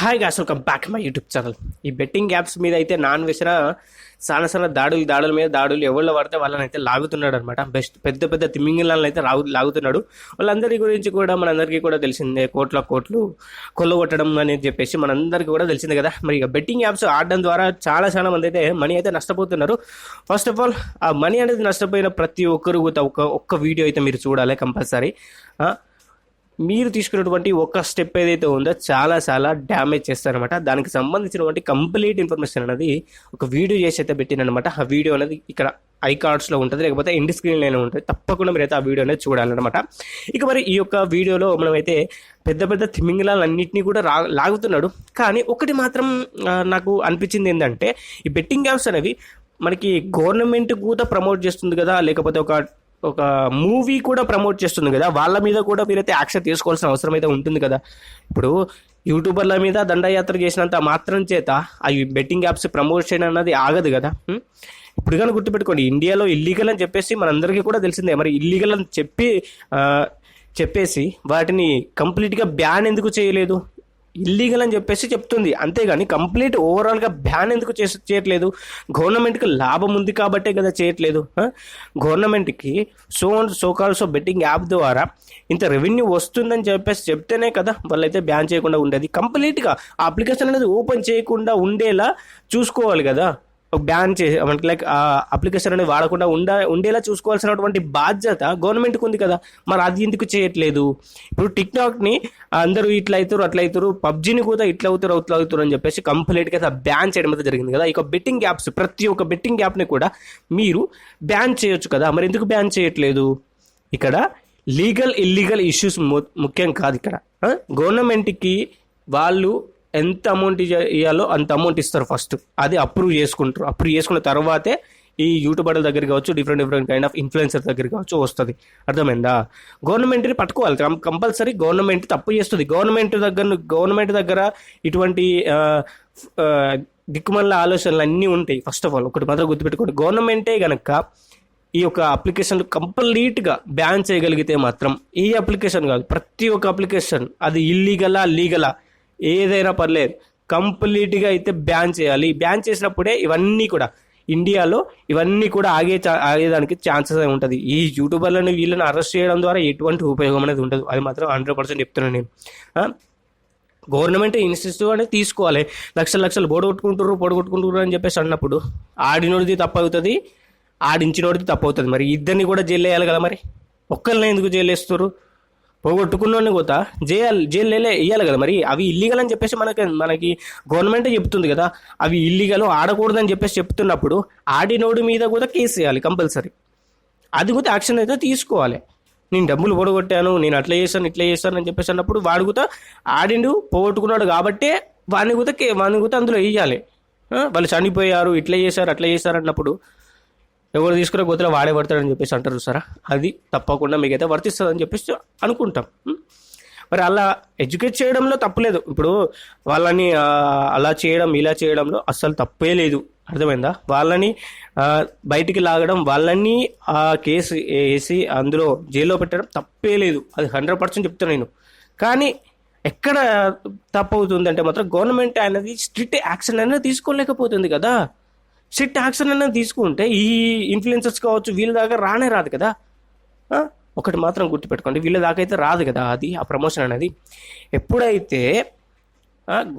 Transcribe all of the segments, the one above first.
Hi guys, welcome back my YouTube channel. ఈ betting apps మీద అయితే నాన్ వేసిన చాలా దాడుల మీద దాడులు ఎవరిలో పడితే వాళ్ళని అయితే లాగుతున్నాడు అనమాట. పెద్ద పెద్ద తిమింగిలాలను అయితే లాగుతున్నాడు. వాళ్ళందరి గురించి కూడా మనందరికీ కూడా తెలిసిందే, కోట్లు కొల్లగొట్టడం అనేది చెప్పేసి మనందరికీ కూడా తెలిసిందే కదా. మరి ఇక బెట్టింగ్ యాప్స్ ఆడడం ద్వారా చాలా మంది అయితే మనీ అయితే నష్టపోతున్నారు. ఫస్ట్ ఆఫ్ ఆల్, ఆ మనీ అనేది నష్టపోయిన ప్రతి ఒక్కరు ఒక్క వీడియో అయితే మీరు చూడాలి కంపల్సరీ. మీరు తీసుకున్నటువంటి ఒక స్టెప్ ఏదైతే ఉందో చాలా డ్యామేజ్ చేస్తారనమాట. దానికి సంబంధించినటువంటి కంప్లీట్ ఇన్ఫర్మేషన్ అనేది ఒక వీడియో చేసి అయితే పెట్టినమాట. ఆ వీడియో అనేది ఇక్కడ ఐ కార్డ్స్లో ఉంటుంది, లేకపోతే ఎండ్ స్క్రీన్లోనే ఉంటుంది. తప్పకుండా మీరైతే ఆ వీడియో అనేది చూడాలన్నమాట. ఇక మరి ఈ యొక్క వీడియోలో మనమైతే పెద్ద తిమింగలాలన్నింటినీ కూడా లాగుతున్నాడు. కానీ ఒకటి మాత్రం నాకు అనిపించింది ఏంటంటే, ఈ బెట్టింగ్ యాప్స్ అనేవి మనకి గవర్నమెంట్ కూడా ప్రమోట్ చేస్తుంది కదా, లేకపోతే ఒక మూవీ కూడా ప్రమోట్ చేస్తుంది కదా, వాళ్ళ మీద కూడా మీరైతే యాక్షన్ తీసుకోవాల్సిన అవసరం అయితే ఉంటుంది కదా. ఇప్పుడు యూట్యూబర్ల మీద దండయాత్ర చేసినంత మాత్రం చేత ఆ బెట్టింగ్ యాప్స్ ప్రమోషన్ అన్నది ఆగదు కదా. ఇప్పుడు కానీ గుర్తుపెట్టుకోండి, ఇండియాలో ఇల్లీగల్ అని చెప్పేసి మనందరికీ కూడా తెలిసిందే. మరి ఇల్లీగల్ అని చెప్పేసి వాటిని కంప్లీట్గా బ్యాన్ ఎందుకు చేయలేదు? ఇల్లీగల్ అని చెప్పేసి చెప్తుంది, అంతేగాని కంప్లీట్ ఓవరాల్గా బ్యాన్ ఎందుకు చేయట్లేదు? గవర్నమెంట్కి లాభం ఉంది కాబట్టే కదా చేయట్లేదు. గవర్నమెంట్కి సో బెట్టింగ్ యాప్ ద్వారా ఇంత రెవెన్యూ వస్తుందని చెప్పేసి చెప్తేనే కదా వాళ్ళైతే బ్యాన్ చేయకుండా ఉండేది. కంప్లీట్గా ఆ అప్లికేషన్ అనేది ఓపెన్ చేయకుండా ఉండేలా చూసుకోవాలి కదా. బ్యాన్ చేసి లైక్ ఆ అప్లికేషన్ అనేది వాడకుండా ఉండేలా చూసుకోవాల్సినటువంటి బాధ్యత గవర్నమెంట్కి ఉంది కదా. మరి అది ఎందుకు చేయట్లేదు? ఇప్పుడు టిక్టాక్ని అందరూ ఇట్లా అవుతారు అట్లా అవుతారు, పబ్జీని కూడా ఇట్లా అవుతారు అని చెప్పేసి కంప్లీట్గా బ్యాన్ చేయడం అయితే జరిగింది కదా. ఇక బెట్టింగ్ యాప్స్, ప్రతి ఒక్క బెట్టింగ్ యాప్ని కూడా మీరు బ్యాన్ చేయొచ్చు కదా. మరి ఎందుకు బ్యాన్ చేయట్లేదు? ఇక్కడ ఇల్లీగల్ ఇష్యూస్ ముఖ్యం కాదు. ఇక్కడ గవర్నమెంట్కి వాళ్ళు ఎంత అమౌంట్ ఇవ్వాలో అంత అమౌంట్ ఇస్తారు. ఫస్ట్ అది అప్రూవ్ చేసుకున్న తర్వాతే ఈ యూట్యూబర్ల దగ్గర కావచ్చు, డిఫరెంట్ కైండ్ ఆఫ్ ఇన్ఫ్లుయెన్సర్ దగ్గర కావచ్చు వస్తుంది. అర్థమైందా? గవర్నమెంట్ని పట్టుకోవాలి కంపల్సరీ. గవర్నమెంట్ తప్పు చేస్తుంది. గవర్నమెంట్ దగ్గర ఇటువంటి దిక్కుమల్ల ఆలోచనలు అన్నీ ఉంటాయి. ఫస్ట్ ఆఫ్ ఆల్ ఒకటి మాత్రం గుర్తుపెట్టుకోండి, గవర్నమెంటే గనక ఈ యొక్క అప్లికేషన్ కంప్లీట్గా బ్యాన్ చేయగలిగితే మాత్రం, ఈ అప్లికేషన్ కాదు ప్రతి ఒక్క అప్లికేషన్, అది లీగలా ఏదైనా పర్లేదు, కంప్లీట్గా అయితే బ్యాన్ చేయాలి. బ్యాన్ చేసినప్పుడే ఇవన్నీ కూడా ఇండియాలో ఆగేదానికి ఛాన్సెస్ ఉంటుంది. ఈ యూట్యూబర్లను వీళ్ళని అరెస్ట్ చేయడం ద్వారా ఎటువంటి ఉపయోగం అనేది ఉండదు. అది మాత్రం 100% చెప్తున్నాను నేను. గవర్నమెంట్ ఇనిషియేటివ్ అనేది తీసుకోవాలి. లక్షలు పొడగొట్టుకుంటారు అని చెప్పేసి అన్నప్పుడు ఆడినోడిది తప్పు అవుతుంది, ఆడించినోడిది తప్పు అవుతుంది. మరి ఇద్దరిని కూడా జైలు వేయాలి కదా. మరి ఒక్కరిని ఎందుకు జైలు వేస్తారు? పోగొట్టుకున్నోని కూడా జైలు వేయాలి కదా. మరి అవి ఇల్లీగల్ అని చెప్పేసి మనకి గవర్నమెంటే చెప్తుంది కదా. అవి ఇల్లీగల్, ఆడకూడదని చెప్పేసి చెప్తున్నప్పుడు ఆడినోడి మీద కూడా కేసు వేయాలి కంపల్సరీ. అది కూడా యాక్షన్ అయితే తీసుకోవాలి. నేను డబ్బులు పొడగొట్టాను, నేను అట్లా చేశాను ఇట్లా చేశాను అని చెప్పేసి అన్నప్పుడు వాడు కూడా ఆడిండు, పోగొట్టుకున్నాడు కాబట్టే వాడిని కూడా అందులో వేయాలి. వాళ్ళు చనిపోయారు, ఇట్లా చేశారు అట్లా చేశారు అన్నప్పుడు ఎవరు తీసుకునే గోతులో వాడే పడతాడని చెప్పేసి అంటారు చూసారా. అది తప్పకుండా మీకైతే వర్తిస్తుందని చెప్పేసి అనుకుంటాం. మరి అలా ఎడ్యుకేట్ చేయడంలో తప్పులేదు. ఇప్పుడు వాళ్ళని అలా చేయడం ఇలా చేయడంలో అస్సలు తప్పే లేదు. అర్థమైందా? వాళ్ళని బయటికి లాగడం, వాళ్ళని ఆ కేసు వేసి అందులో జైల్లో పెట్టడం తప్పే లేదు. అది 100% చెప్తాను నేను. కానీ ఎక్కడ తప్పు అవుతుందంటే మాత్రం గవర్నమెంట్ అనేది స్ట్రిక్ట్ యాక్షన్ అనేది తీసుకోలేకపోతుంది కదా. స్ట్రిక్ట్ యాక్షన్ అనేది తీసుకుంటే ఈ ఇన్ఫ్లుయెన్సర్స్ కావచ్చు వీళ్ళ దాకా రాదు కదా. ఒకటి మాత్రం గుర్తుపెట్టుకోండి, వీళ్ళ దాకా అయితే రాదు కదా అది ఆ ప్రమోషన్ అనేది. ఎప్పుడైతే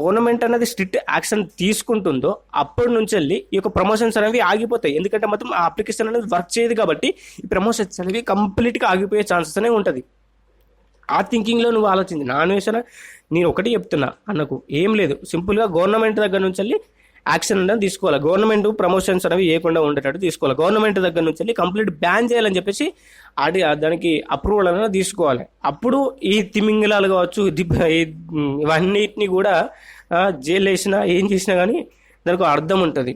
గవర్నమెంట్ అనేది స్ట్రిక్ట్ యాక్షన్ తీసుకుంటుందో అప్పటి నుంచి వెళ్ళి ఈ యొక్క ప్రమోషన్స్ అనేవి ఆగిపోతాయి. ఎందుకంటే మాత్రం ఆ అప్లికేషన్ అనేది వర్క్ చేయదు కాబట్టి ఈ ప్రమోషన్స్ అనేవి కంప్లీట్గా ఆగిపోయే ఛాన్సెస్ అనేవి ఉంటుంది. ఆ థింకింగ్లో నువ్వు ఆలోచించి నా అన్వేషణ నేను ఒకటి చెప్తున్నా అన్నకు ఏం లేదు. సింపుల్గా గవర్నమెంట్ దగ్గర నుంచి వెళ్ళి యాక్షన్ అనేది తీసుకోవాలి. గవర్నమెంట్ ప్రమోషన్స్ అనేవి ఏకుండా ఉండేటట్టు తీసుకోవాలి. గవర్నమెంట్ దగ్గర నుంచి వెళ్ళి కంప్లీట్ బ్యాన్ చేయాలని చెప్పేసి దానికి అప్రూవల్ అనేది తీసుకోవాలి. అప్పుడు ఈ తిమింగలాలు కావచ్చు ఇవన్నిటిని కూడా జైలు వేసినా ఏం చేసినా కానీ దానికి అర్థం ఉంటుంది.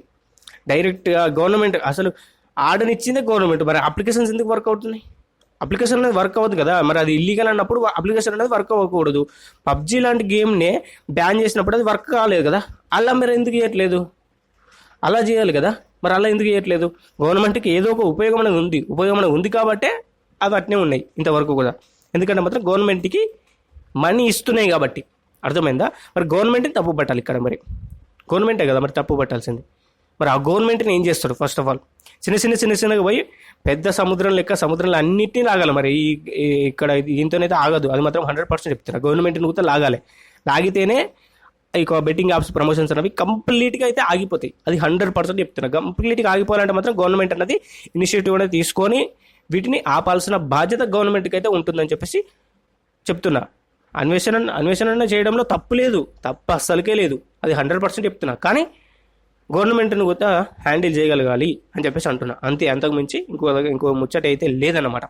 డైరెక్ట్గా గవర్నమెంట్ అసలు ఆర్డర్నిచ్చిందే గవర్నమెంట్. మరి అప్లికేషన్స్ ఎందుకు వర్క్ అవుతున్నాయి? అప్లికేషన్ అనేది వర్క్ అవ్వదు కదా. మరి అది ఇల్లీగల్ అన్నప్పుడు అప్లికేషన్ అనేది వర్క్ అవ్వకూడదు. పబ్జీ లాంటి గేమ్నే బ్యాన్ చేసినప్పుడు అది వర్క్ కాలేదు కదా. అలా మీరు ఎందుకు చేయట్లేదు? అలా చేయాలి కదా. మరి అలా ఎందుకు చేయట్లేదు? గవర్నమెంట్కి ఏదో ఒక ఉపయోగం అనేది ఉంది కాబట్టే అవి అట్నే ఉన్నాయి ఇంతవరకు కూడా. ఎందుకంటే మాత్రం గవర్నమెంట్కి మనీ ఇస్తున్నాయి కాబట్టి. అర్థమైందా? మరి గవర్నమెంట్ని తప్పు పట్టాలి ఇక్కడ, మరి గవర్నమెంటే కదా మరి తప్పు పట్టాల్సింది. మరి ఆ గవర్నమెంట్ని ఏం చేస్తాడు? ఫస్ట్ ఆఫ్ ఆల్ చిన్నగా పోయి పెద్ద సముద్రం లెక్క సముద్రంలో అన్నింటినీ లాగాలి. మరి ఇక్కడ దీంతోనైతే ఆగదు, అది మాత్రం 100% చెప్తున్నా. గవర్నమెంట్ని కూడా లాగాలి, లాగితేనే ఈ బెట్టింగ్ యాప్స్ ప్రమోషన్స్ అనేవి కంప్లీట్గా అయితే ఆగిపోతాయి. అది 100% చెప్తున్నా. కంప్లీట్గా ఆగిపోవాలంటే మాత్రం గవర్నమెంట్ అనేది ఇనిషియేటివ్ అనేది తీసుకొని వీటిని ఆపాల్సిన బాధ్యత గవర్నమెంట్కి అయితే ఉంటుందని చెప్పేసి చెప్తున్నా. అన్వేషణ చేయడంలో తప్పు లేదు, తప్పు అస్సలకే లేదు, అది 100% చెప్తున్నా. కానీ గవర్నమెంట్ని కూడా హ్యాండిల్ చేయగలగాలి అని చెప్పేసి అంటున్నా, అంతే. అంతకు మించి ఇంకో ముచ్చట అయితే లేదన్నమాట.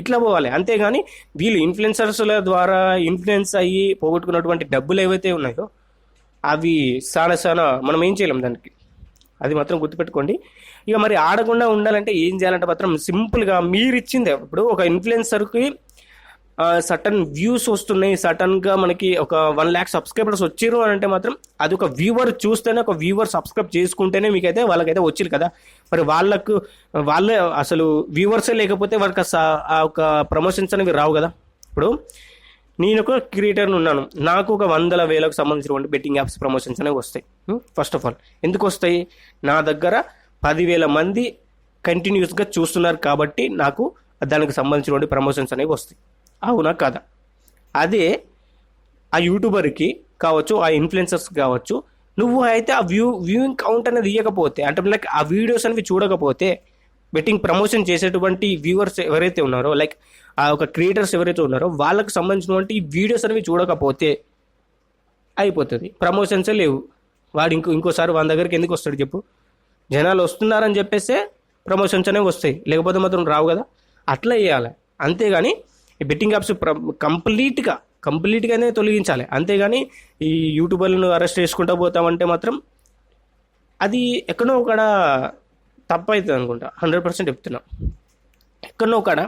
ఇట్లా పోవాలి. అంతేగాని వీళ్ళు ఇన్ఫ్లుయెన్సర్స్ల ద్వారా ఇన్ఫ్లుయెన్స్ అయ్యి పోగొట్టుకున్నటువంటి డబ్బులు ఏవైతే ఉన్నాయో అవి చాలా మనం ఏం చేయలేం దానికి, అది మాత్రం గుర్తుపెట్టుకోండి. ఇక మరి ఆడకుండా ఉండాలంటే ఏం చేయాలంటే మాత్రం సింపుల్గా మీరు ఇచ్చిందే. ఇప్పుడు ఒక ఇన్ఫ్లుయెన్సర్కి సటన్ వ్యూస్ వస్తున్నాయి, సటన్గా మనకి ఒక 1 lakh సబ్స్క్రైబర్స్ వచ్చారు అని అంటే మాత్రం అది ఒక వ్యూవర్ చూస్తేనే, ఒక వ్యూవర్ సబ్స్క్రైబ్ చేసుకుంటేనే మీకైతే వాళ్ళకైతే వచ్చింది కదా. మరి వాళ్ళే అసలు వ్యూవర్సే లేకపోతే వాళ్ళకి ఆ ఒక ప్రమోషన్స్ అనేవి రావు కదా. ఇప్పుడు నేను ఒక క్రియేటర్ని ఉన్నాను, నాకు ఒక 100,000కు సంబంధించినటువంటి బెట్టింగ్ యాప్స్ ప్రమోషన్స్ అనేవి వస్తాయి. ఫస్ట్ ఆఫ్ ఆల్ ఎందుకు వస్తాయి? నా దగ్గర 10,000 మంది కంటిన్యూస్గా చూస్తున్నారు కాబట్టి నాకు దానికి సంబంధించినటువంటి ప్రమోషన్స్ అనేవి వస్తాయి. అవునా కాదా? అదే ఆ యూట్యూబర్కి కావచ్చు, ఆ ఇన్ఫ్లుయెన్సర్స్ కావచ్చు, నువ్వు అయితే ఆ వ్యూయింగ్ కౌంట్ అనేది ఇవ్వకపోతే, అంటే లైక్ ఆ వీడియోస్ అనేవి చూడకపోతే, బెట్టింగ్ ప్రమోషన్ చేసేటువంటి వ్యూవర్స్ ఎవరైతే ఉన్నారో, లైక్ ఆ ఒక క్రియేటర్స్ ఎవరైతే ఉన్నారో వాళ్ళకి సంబంధించినటువంటి వీడియోస్ అనేవి చూడకపోతే అయిపోతుంది. ప్రమోషన్సే లేవు. వాడు ఇంకోసారి వాళ్ళ దగ్గరికి ఎందుకు వస్తాడు చెప్పు? జనాలు వస్తున్నారని చెప్పేస్తే ప్రమోషన్స్ అనేవి వస్తాయి, లేకపోతే మాత్రం రావు కదా. అట్లా చేయాలి. అంతేగాని ఈ బెట్టింగ్ యాప్స్ కంప్లీట్గానే తొలగించాలి. అంతేగాని ఈ యూట్యూబర్లను అరెస్ట్ చేసుకుంటూ పోతామంటే మాత్రం అది ఎక్కడో ఒకడ తప్పు అవుతుంది అనుకుంటా. 100% చెప్తున్నా. ఎక్కడో ఒకడ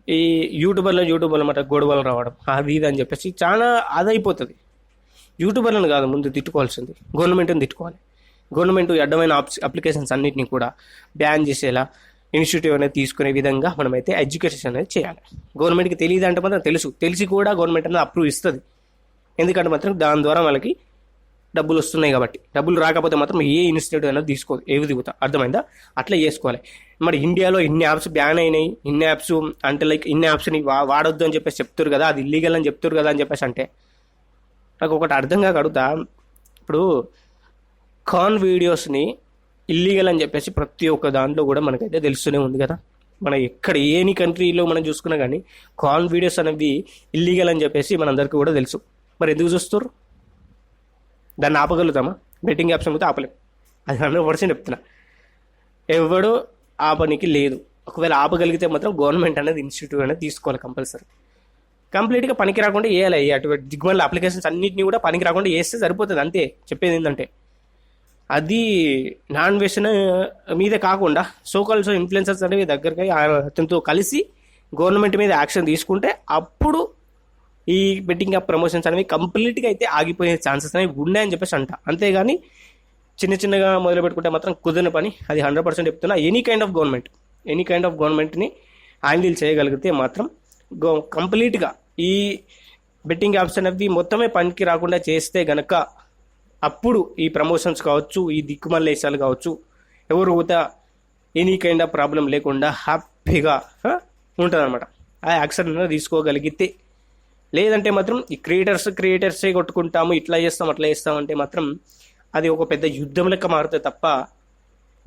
ఈ యూట్యూబర్లు మాట గొడవలు రావడం అది ఇది అని చెప్పేసి చాలా అదైపోతుంది. యూట్యూబర్లను కాదు ముందు తిట్టుకోవాల్సింది, గవర్నమెంట్ని తిట్టుకోవాలి. గవర్నమెంట్ అడ్డమైన అప్లికేషన్స్ అన్నింటినీ కూడా బ్యాన్ చేసేలా ఇనిషియేటివ్ అనేది తీసుకునే విధంగా మనమైతే ఎడ్యుకేషన్ అనేది చేయాలి. గవర్నమెంట్కి తెలియదు అంటే మాత్రం తెలిసి కూడా గవర్నమెంట్ అనేది అప్రూవ్ ఇస్తుంది. ఎందుకంటే మాత్రం దాని ద్వారా వాళ్ళకి డబ్బులు వస్తున్నాయి కాబట్టి. డబ్బులు రాకపోతే మాత్రం ఏ ఇనిషియేటివ్ అనేది తీసుకోదు, ఏవి దిగుతా. అర్థమైందా? అట్లా చేసుకోవాలి. మరి ఇండియాలో ఇన్ని యాప్స్ బ్యాన్ అయినాయి, ఇన్ని యాప్స్ అంటే లైక్ ఇన్ని యాప్స్ని వాడొద్దు అని చెప్పేసి చెప్తారు కదా, అది ఇల్లీగల్ అని చెప్తారు కదా అని చెప్పేసి అంటే నాకు ఒకటి అర్థం కాక అడుగుతా. ఇప్పుడు కాన్ వీడియోస్ని ఇల్లీగల్ అని చెప్పేసి ప్రతి ఒక్క దాంట్లో కూడా మనకైతే తెలుస్తూనే ఉంది కదా. మన ఎక్కడ ఏని కంట్రీలో మనం చూసుకున్నా కానీ కాన్ వీడియోస్ అనేవి ఇల్లీగల్ అని చెప్పేసి మనందరికీ కూడా తెలుసు. మరి ఎందుకు చూస్తారు? దాన్ని ఆపగలుగుతామా? బెట్టింగ్ యాప్స్ అమ్మితే ఆపలేం, అది 100% చెప్తున్నా. ఎవడో ఆపనికి లేదు. ఒకవేళ ఆపగలిగితే మాత్రం గవర్నమెంట్ అనేది ఇన్స్టిట్యూట్ అనేది తీసుకోవాలి కంపల్సరీ. కంప్లీట్గా పనికి రాకుండా వేయాలి. అటువంటి దిగ్మల అప్లికేషన్స్ అన్నింటినీ కూడా పనికి రాకుండా వేస్తే సరిపోతుంది, అంతే. చెప్పేది ఏంటంటే అది నాన్వేషన్ మీదే కాకుండా సోకాల్స్ ఇన్ఫ్లుయెన్సర్స్ అనేవి దగ్గరకి అతనితో కలిసి గవర్నమెంట్ మీద యాక్షన్ తీసుకుంటే అప్పుడు ఈ బెట్టింగ్ యాప్ ప్రమోషన్స్ అనేవి కంప్లీట్గా అయితే ఆగిపోయే ఛాన్సెస్ అనేవి ఉన్నాయని చెప్పేసి అంట. అంతేగాని చిన్నగా మొదలు పెట్టుకుంటే మాత్రం కుదిరిన పని, అది 100% చెప్తున్నా. ఎనీ కైండ్ ఆఫ్ గవర్నమెంట్ని హ్యాండిల్ చేయగలిగితే మాత్రం కంప్లీట్గా ఈ బెట్టింగ్ యాప్స్ అనేవి మొత్తమే పనికి రాకుండా చేస్తే గనక అప్పుడు ఈ ప్రమోషన్స్ కావచ్చు, ఈ దిక్కుమల్లేసాలు కావచ్చు, ఎవరు కూడా ఎనీ కైండ్ ఆఫ్ ప్రాబ్లం లేకుండా హ్యాపీగా ఉంటుంది అనమాట. ఆ యాక్షన్ తీసుకోగలిగితే. లేదంటే మాత్రం ఈ క్రియేటర్సే కొట్టుకుంటాము, ఇట్లా చేస్తాం అట్లా చేస్తాం అంటే మాత్రం అది ఒక పెద్ద యుద్ధం లెక్క మారుతుంది తప్ప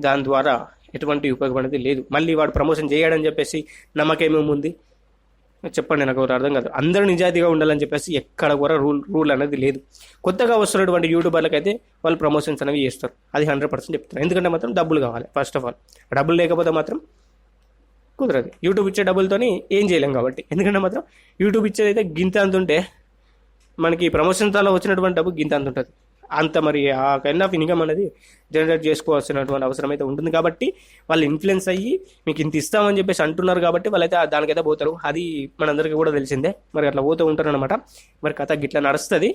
దాని ద్వారా ఎటువంటి ఉపయోగపడేది లేదు. మళ్ళీ వాడు ప్రమోషన్ చేయడని చెప్పేసి నమ్మకమేముంది చెప్పండి, నాకు అర్థం కాదు. అందరూ నిజాయితీగా ఉండాలని చెప్పేసి ఎక్కడ కూడా రూల్ అనేది లేదు. కొత్తగా వస్తున్నటువంటి యూట్యూబర్లకు అయితే వాళ్ళు ప్రమోషన్స్ అనేవి చేస్తారు, అది 100% చెప్తున్నారు. ఎందుకంటే మాత్రం డబ్బులు కావాలి. ఫస్ట్ ఆఫ్ ఆల్ డబ్బులు లేకపోతే మాత్రం కుదరదు. యూట్యూబ్ ఇచ్చే డబ్బులతోని ఏం చేయలేం కాబట్టి. ఎందుకంటే మాత్రం యూట్యూబ్ ఇచ్చేది అయితే గింత అంత ఉంటే మనకి ప్రమోషన్స్ అలా వచ్చినటువంటి డబ్బు గింత అంత ఉంటుంది. అంత మరి ఆ కైండ్ ఆఫ్ ఇన్కమ్ అనేది జనరేట్ చేసుకోవాల్సినటువంటి అవసరం అయితే ఉంటుంది. కాబట్టి వాళ్ళు ఇన్ఫ్లుయెన్స్ అయ్యి మీకు ఇంత ఇస్తామని చెప్పేసి అంటున్నారు కాబట్టి వాళ్ళైతే దానికైతే పోతారు. అది మనందరికీ కూడా తెలిసిందే. మరి అట్లా పోతూ ఉంటారు అనమాట. మరి కథ గిట్లా నడుస్తుంది.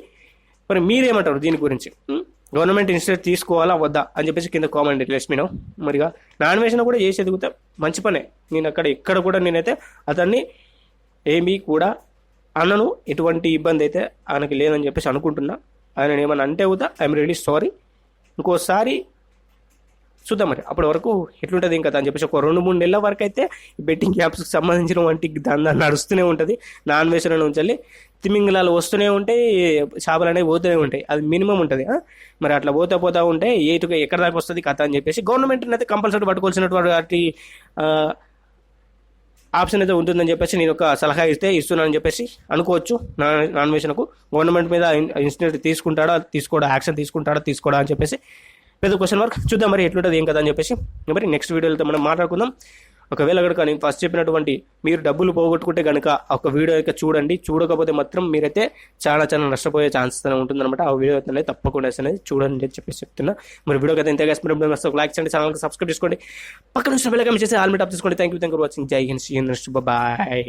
మరి మీరేమంటారు దీని గురించి? గవర్నమెంట్ ఇనిషియేటివ్ తీసుకోవాలా వద్దా అని చెప్పేసి కింద కామెంట్ లెట్స్ మీ నో. మరిగా నాన్వేషన్ కూడా చేసి ఎదుగుతా మంచి పనే. నేను ఎక్కడ కూడా నేనైతే అతన్ని ఏమీ కూడా అన్నను ఎటువంటి ఇబ్బంది అయితే ఆయనకి లేదని చెప్పేసి అనుకుంటున్నా. ఆయన ఏమన్నా అంటే అవుతా ఐఎమ్ రియలీ సారీ. ఇంకోసారి చూద్దాం మరి అప్పటి వరకు ఎట్లుంటుంది ఇంకా అని చెప్పేసి ఒక 2-3 నెలల వరకు అయితే బెట్టింగ్ యాప్స్కి సంబంధించిన వంటి దందా నడుస్తూనే ఉంటుంది. నాన్ వెజ్ నుంచి వెళ్ళి తిమింగలాలు వస్తూనే ఉంటాయి, చేపలు అనేవి పోతూనే ఉంటాయి. అది మినిమం ఉంటుంది. మరి అట్లా పోతా ఉంటే ఎక్కడ దాకా వస్తుంది కథ అని చెప్పేసి గవర్నమెంట్ అయితే కంపల్సరీ పట్టుకోవాల్సినటువంటి ఆప్షన్ అయితే ఉంటుందని చెప్పేసి నేను ఒక సలహా ఇస్తున్నానని చెప్పేసి అనుకోవచ్చు. నాన్ వెజ్కు గవర్నమెంట్ మీద ఇన్స్టిట్యూట్ తీసుకోడా యాక్షన్ తీసుకోడా అని చెప్పేసి పెద్ద క్వశ్చన్ మార్క్. చూద్దాం మరి ఎట్లుంటుంది ఏం కదా అని చెప్పేసి. మరి నెక్స్ట్ వీడియోలో మనం మాట్లాడుకుందాం. ఒకవేళ కనుక నేను ఫస్ట్ చెప్పినటువంటి మీరు డబ్బులు పోగొట్టుకుంటే కనుక ఒక వీడియో అయితే చూడండి. చూడకపోతే మాత్రం మీరైతే చాలా నష్టపోయే ఛాన్సెస్ ఉంటుందన్నమాట. ఆ వీడియో అయితే తప్పకుండా అనేది చూడండి అని చెప్పేసి చెప్తున్నా. మరి వీడియోకి అయితే ఇంతగా ఒక లైక్ చేయండి, ఛానల్కి సబ్స్క్రైబ్ చేసుకోండి, పక్కన బెల్ ఐకాన్ చేసి ఆల్ మీట్ ఆఫ్ చేసుకోండి. Thank you for watching. జై హింద్, బాయ్.